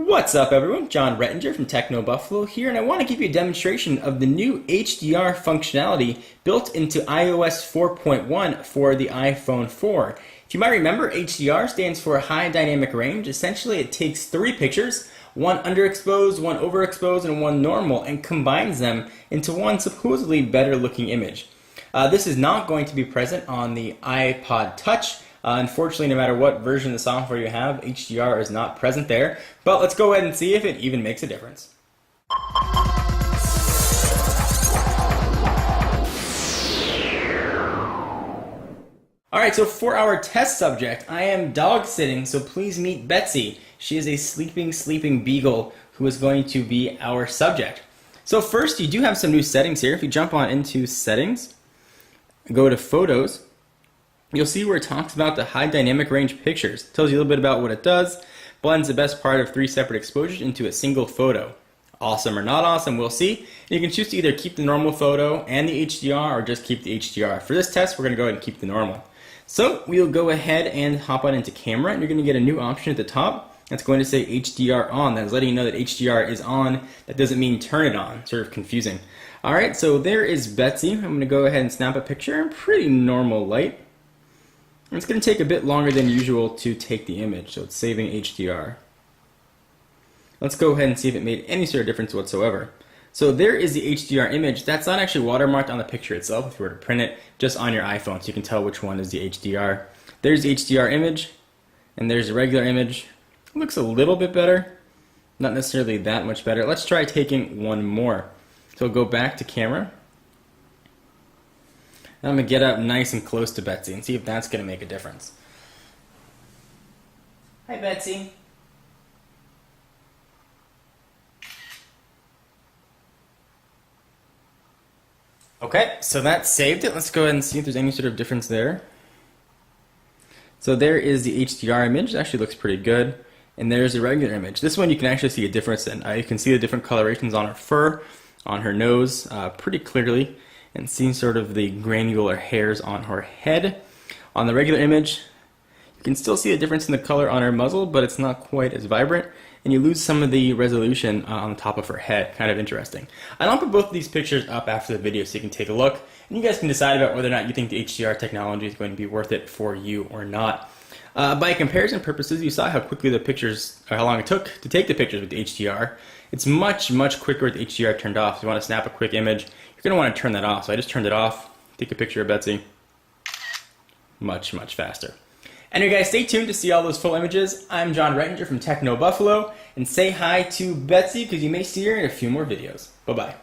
What's up everyone, John Rettinger from Techno Buffalo here, and I want to give you a demonstration of the new HDR functionality built into iOS 4.1 for the iPhone 4. If you might remember, HDR stands for High Dynamic Range. Essentially it takes three pictures, one underexposed, one overexposed, and one normal, and combines them into one supposedly better looking image. This is not going to be present on the iPod Touch. Unfortunately, no matter what version of the software you have, HDR is not present there. But let's go ahead and see if it even makes a difference. Alright, so for our test subject, I am dog sitting, so please meet Betsy. She is a sleeping beagle who is going to be our subject. So first, you do have some new settings here. If you jump on into Settings, go to Photos, you'll see where it talks about the high dynamic range pictures. It tells you a little bit about what it does, blends the best part of three separate exposures into a single photo. Awesome or not awesome, we'll see. You can choose to either keep the normal photo and the HDR or just keep the HDR. For this test, we're going to go ahead and keep the normal. So we'll go ahead and hop on into camera, and you're going to get a new option at the top that's going to say HDR on. That is letting you know that HDR is on. That doesn't mean turn it on. Sort of confusing. Alright, so there is Betsy. I'm going to go ahead and snap a picture in pretty normal light. It's going to take a bit longer than usual to take the image, so it's saving HDR. Let's go ahead and see if it made any sort of difference whatsoever. So there is the HDR image. That's not actually watermarked on the picture itself if you were to print it, just on your iPhone, so you can tell which one is the HDR. There's the HDR image, and there's the regular image. It looks a little bit better, not necessarily that much better. Let's try taking one more. So go back to camera. I'm going to get up nice and close to Betsy and see if that's going to make a difference. Hi, Betsy. Okay, so that saved it. Let's go ahead and see if there's any sort of difference there. So there is the HDR image. It actually looks pretty good. And there's the regular image. This one you can actually see a difference in. You can see the different colorations on her fur, on her nose, pretty clearly, and see sort of the granular hairs on her head. On the regular image, you can still see a difference in the color on her muzzle, but it's not quite as vibrant, and you lose some of the resolution on the top of her head. Kind of interesting. I'll put both of these pictures up after the video so you can take a look, and you guys can decide about whether or not you think the HDR technology is going to be worth it for you or not. By comparison purposes, you saw how quickly the pictures, or how long it took to take the pictures with the HDR. It's much quicker with the HDR turned off. If you want to snap a quick image, you're going to want to turn that off. So I just turned it off, take a picture of Betsy. Much faster. Anyway guys, stay tuned to see all those full images. I'm John Rettinger from Techno Buffalo, and say hi to Betsy because you may see her in a few more videos. Bye-bye.